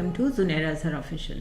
welcome to Zunair Azhar Official.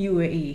UAE,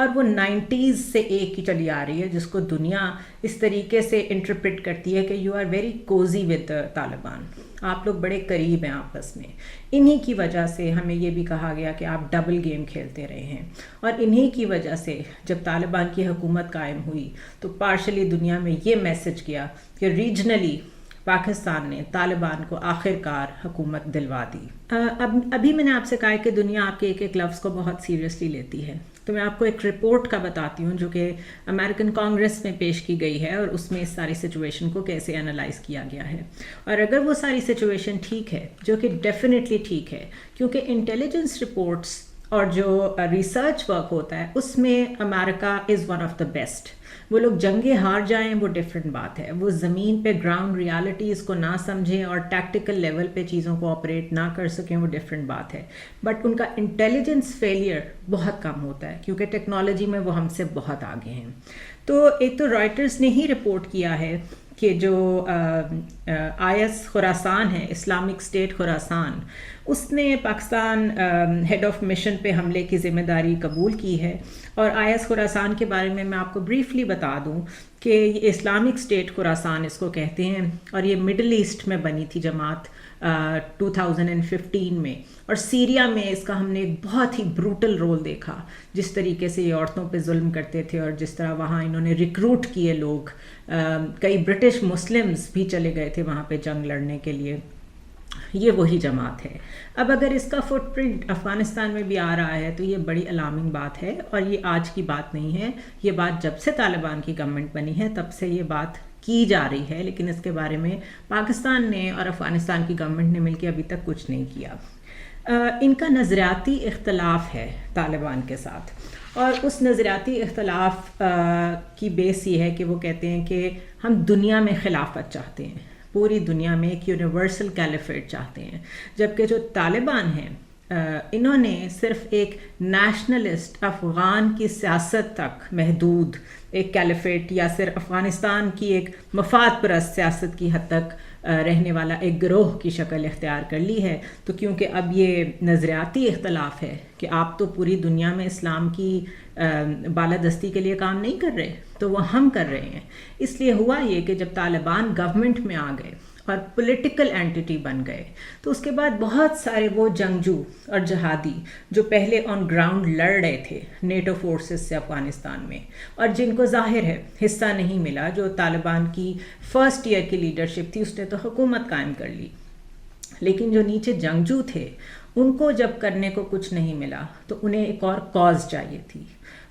اور وہ 90s سے ایک ہی چلی آ رہی ہے جس کو دنیا اس طریقے سے انٹرپریٹ کرتی ہے کہ you are very cosy with Taliban, آپ لوگ بڑے قریب ہیں آپس میں. انہی کی وجہ سے ہمیں یہ بھی کہا گیا کہ آپ ڈبل گیم کھیلتے رہے ہیں، اور انہی کی وجہ سے جب طالبان کی حکومت قائم ہوئی تو پارشلی دنیا میں یہ میسج گیا کہ ریجنلی پاکستان نے طالبان کو آخر کار حکومت دلوا دی. ابھی میں نے آپ سے کہا کہ دنیا آپ کے ایک ایک لفظ کو بہت سیریسلی لیتی ہے، تو میں آپ کو ایک رپورٹ کا بتاتی ہوں جو کہ امریکن کانگریس میں پیش کی گئی ہے، اور اس میں اس ساری سچویشن کو کیسے انالائز کیا گیا ہے. اور اگر وہ ساری سچویشن ٹھیک ہے، جو کہ ڈیفینیٹلی ٹھیک ہے، کیونکہ انٹیلیجنس رپورٹس اور جو ریسرچ ورک ہوتا ہے اس میں America is one of the best. وہ لوگ جنگیں ہار جائیں وہ ڈفرینٹ بات ہے، وہ زمین پہ گراؤنڈ ریالٹیز کو نہ سمجھیں اور ٹیکٹیکل لیول پہ چیزوں کو آپریٹ نہ کر سکیں وہ ڈفرینٹ بات ہے، بٹ ان کا انٹیلیجنس فیلئر بہت کم ہوتا ہے کیونکہ ٹیکنالوجی میں وہ ہم سے بہت آگے ہیں. تو ایک تو رائٹرز نے ہی رپورٹ کیا ہے کہ جو IS خراسان ہے، اسلامک اسٹیٹ خراسان، اس نے پاکستان ہیڈ آف مشن پہ حملے کی ذمہ داری قبول کی ہے. اور IS خراسان کے بارے میں آپ کو بریفلی بتا دوں کہ یہ اسلامک اسٹیٹ خراسان اس کو کہتے ہیں، اور یہ مڈل ایسٹ میں بنی تھی جماعت 2015 میں. اور سیریا میں اس کا ہم نے ایک بہت ہی بروٹل رول دیکھا، جس طریقے سے یہ عورتوں پہ ظلم کرتے تھے اور جس طرح وہاں انہوں نے ریکروٹ کیے لوگ. کئی برٹش مسلمز بھی چلے گئے تھے وہاں پہ جنگ لڑنے کے لیے. یہ وہی جماعت ہے. اب اگر اس کا فٹ پرنٹ افغانستان میں بھی آ رہا ہے تو یہ بڑی الارمنگ بات ہے، اور یہ آج کی بات نہیں ہے، یہ بات جب سے طالبان کی گورنمنٹ بنی ہے تب سے یہ بات کی جا رہی ہے، لیکن اس کے بارے میں پاکستان نے اور افغانستان کی گورنمنٹ نے مل کے ابھی تک کچھ نہیں کیا. ان کا نظریاتی اختلاف ہے طالبان کے ساتھ، اور اس نظریاتی اختلاف کی بیس یہ ہے کہ وہ کہتے ہیں کہ ہم دنیا میں خلافت چاہتے ہیں، پوری دنیا میں ایک یونیورسل کیلیفیٹ چاہتے ہیں، جبکہ جو طالبان ہیں انہوں نے صرف ایک نیشنلسٹ افغان کی سیاست تک محدود ایک کیلیفیٹ، یا صرف افغانستان کی ایک مفاد پرست سیاست کی حد تک رہنے والا ایک گروہ کی شکل اختیار کر لی ہے. تو کیونکہ اب یہ نظریاتی اختلاف ہے کہ آپ تو پوری دنیا میں اسلام کی بالادستی کے لیے کام نہیں کر رہے، تو وہ ہم کر رہے ہیں. اس لیے ہوا یہ کہ جب طالبان گورنمنٹ میں آ گئے اور پولیٹیکل اینٹیٹی بن گئے تو اس کے بعد بہت سارے وہ جنگجو اور جہادی جو پہلے آن گراؤنڈ لڑ رہے تھے نیٹو فورسز سے افغانستان میں، اور جن کو ظاہر ہے حصہ نہیں ملا، جو طالبان کی فرسٹ ایئر کی لیڈرشپ تھی اس نے تو حکومت قائم کر لی، لیکن جو نیچے جنگجو تھے ان کو جب کرنے کو کچھ نہیں ملا تو انہیں ایک اور کاز چاہیے تھی.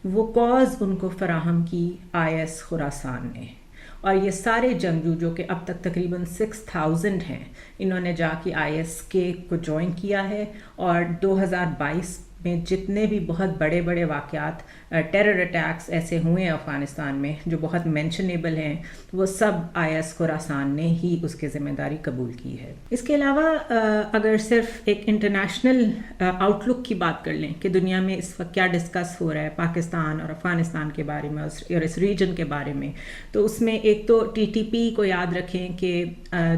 وہ کاز ان کو فراہم کی IS خراسان نے، اور یہ سارے جنگجو جو کہ اب تک تقریباً 6000 ہیں، انہوں نے جا کے IS کو جوائن کیا ہے. اور 2022 میں جتنے بھی بہت بڑے بڑے واقعات ٹیرر اٹیکس ایسے ہوئے ہیں افغانستان میں جو بہت مینشنیبل ہیں، وہ سب IS خراسان نے ہی اس کے ذمہ داری قبول کی ہے. اس کے علاوہ اگر صرف ایک انٹرنیشنل آؤٹ لک کی بات کر لیں کہ دنیا میں اس وقت کیا ڈسکس ہو رہا ہے پاکستان اور افغانستان کے بارے میں اور اس ریجن کے بارے میں، تو اس میں ایک تو TTP کو یاد رکھیں کہ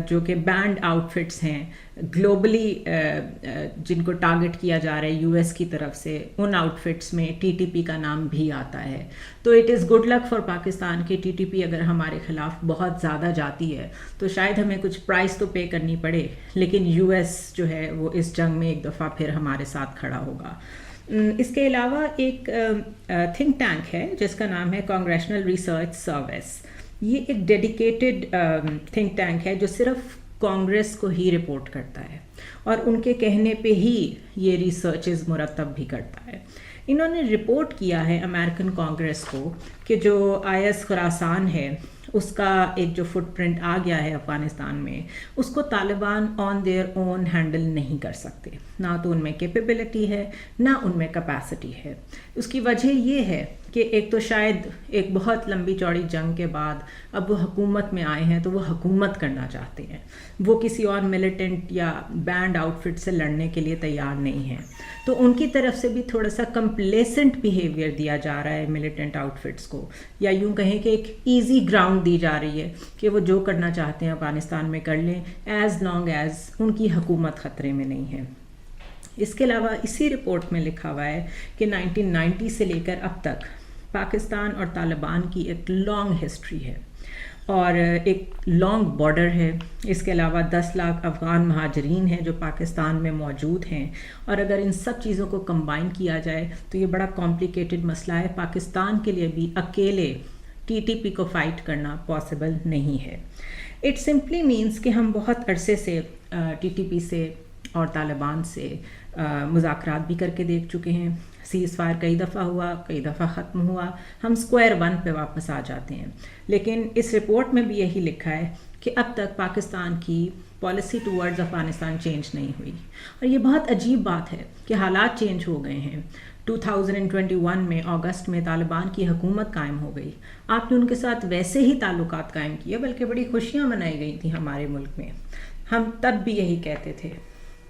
جو کہ بینڈ آؤٹ فٹس ہیں گلوبلی جن کو ٹارگٹ کیا جا رہا ہے US کی طرف سے، ان آؤٹ فٹس میں TTP کا نام بھی آتا ہے. تو it is good luck for Pakistan کہ TTP اگر ہمارے خلاف بہت زیادہ جاتی ہے تو شاید ہمیں کچھ پرائز تو پے کرنی پڑے، لیکن US جو ہے وہ اس جنگ میں ایک دفعہ پھر ہمارے ساتھ کھڑا ہوگا. اس کے علاوہ ایک تھنک ٹینک ہے جس کا نام ہے کانگریشنل ریسرچ سروس. یہ ایک ڈیڈیکیٹڈ تھنک ٹینک ہے جو صرف کانگریس کو ہی رپورٹ کرتا ہے اور ان کے کہنے پہ ہی یہ ریسرچز مرتب بھی کرتا ہے. انہوں نے رپورٹ کیا ہے امریکن کانگریس کو کہ جو IS خراسان ہے اس کا ایک جو فٹ پرنٹ آ گیا ہے افغانستان میں، اس کو Taliban on their own handle نہیں کر سکتے، نہ تو ان میں کیپیبلٹی ہے نہ ان میں کیپیسٹی ہے. اس کی وجہ یہ ہے کہ ایک تو شاید ایک بہت لمبی چوڑی جنگ کے بعد اب وہ حکومت میں آئے ہیں تو وہ حکومت کرنا چاہتے ہیں، وہ کسی اور ملیٹنٹ یا بینڈ آؤٹ فٹ سے لڑنے کے لیے تیار نہیں ہیں. تو ان کی طرف سے بھی تھوڑا سا کمپلیسنٹ بیہیویئر دیا جا رہا ہے ملیٹنٹ آؤٹ فٹس کو، یا یوں کہیں کہ ایک ایزی گراؤنڈ دی جا رہی ہے کہ وہ جو کرنا چاہتے ہیں افغانستان میں کر لیں ایز لانگ ایز ان کی حکومت خطرے میں نہیں ہے. اس کے علاوہ اسی رپورٹ میں لکھا ہوا ہے کہ 1990 سے لے کر اب تک پاکستان اور طالبان کی ایک لانگ ہسٹری ہے اور ایک لانگ بارڈر ہے. اس کے علاوہ 10 لاکھ افغان مہاجرین ہیں جو پاکستان میں موجود ہیں, اور اگر ان سب چیزوں کو کمبائن کیا جائے تو یہ بڑا کمپلیکیٹڈ مسئلہ ہے. پاکستان کے لیے بھی اکیلے TTP کو فائٹ کرنا پاسبل نہیں ہے. اٹ سمپلی مینس کہ ہم بہت عرصے سے TTP سے اور طالبان سے مذاکرات بھی کر کے دیکھ چکے ہیں. سیز فائر کئی دفعہ ہوا, کئی دفعہ ختم ہوا, ہم اسکوائر ون پہ واپس آ جاتے ہیں. لیکن اس رپورٹ میں بھی یہی لکھا ہے کہ اب تک پاکستان کی پالیسی ٹورڈز افغانستان چینج نہیں ہوئی. اور یہ بہت عجیب بات ہے کہ حالات چینج ہو گئے ہیں. 2021 میں اگست میں طالبان کی حکومت قائم ہو گئی. آپ نے ان کے ساتھ ویسے ہی تعلقات قائم کیے, بلکہ بڑی خوشیاں منائی گئی تھیں ہمارے ملک میں. ہم تب بھی یہی کہتے تھے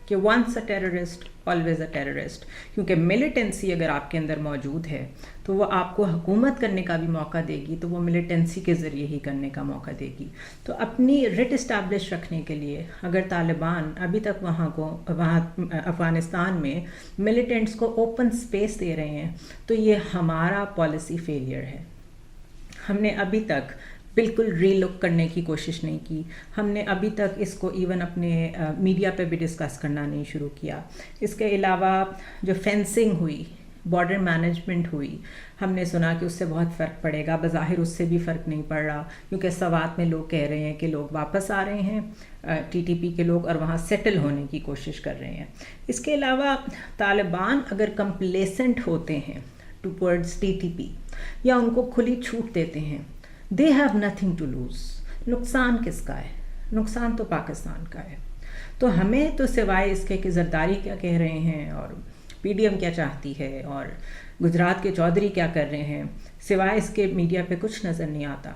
کہ once a terrorist always a terrorist, کیونکہ ملیٹنسی اگر آپ کے اندر موجود ہے تو وہ آپ کو حکومت کرنے کا بھی موقع دے گی, تو وہ ملیٹنسی کے ذریعے ہی کرنے کا موقع دے گی. تو اپنی رٹ اسٹیبلش رکھنے کے لیے اگر طالبان ابھی تک وہاں افغانستان میں ملیٹنٹس کو اوپن اسپیس دے رہے ہیں تو یہ ہمارا پالیسی فیلئر ہے. ہم نے ابھی تک بالکل ری لک کرنے کی کوشش نہیں کی. ہم نے ابھی تک اس کو ایون اپنے میڈیا پہ بھی ڈسکس کرنا نہیں شروع کیا. اس کے علاوہ جو فینسنگ ہوئی, بارڈر مینجمنٹ ہوئی, ہم نے سنا کہ اس سے بہت فرق پڑے گا. بظاہر اس سے بھی فرق نہیں پڑ رہا, کیونکہ سوات میں لوگ کہہ رہے ہیں کہ لوگ واپس آ رہے ہیں, TTP کے لوگ, اور وہاں سیٹل ہونے کی کوشش کر رہے ہیں. اس کے علاوہ طالبان اگر کمپلیسنٹ ہوتے ہیں ٹوورڈز TTP یا ان کو کھلی چھوٹ دیتے ہیں, they have nothing to lose. نقصان کس کا ہے؟ نقصان تو پاکستان کا ہے. تو ہمیں تو سوائے اس کے کہ زرداری کیا کہہ رہے ہیں اور PDM کیا چاہتی ہے اور گجرات کے چودھری کیا کر رہے ہیں, سوائے اس کے میڈیا پہ کچھ نظر نہیں آتا.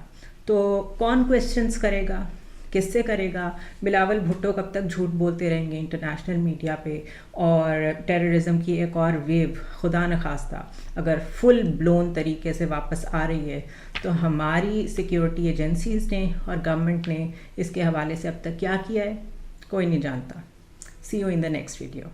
تو کون کویسچنس کرے گا, کس سے کرے گا؟ بلاول بھٹو کب تک جھوٹ بولتے رہیں گے انٹرنیشنل میڈیا پہ؟ اور ٹیررزم کی ایک اور ویو خدا نخواستہ اگر فل بلون طریقے سے واپس آ رہی ہے تو ہماری سیکیورٹی ایجنسیز نے اور گورنمنٹ نے اس کے حوالے سے اب تک کیا کیا ہے کوئی نہیں جانتا. See you in the next video.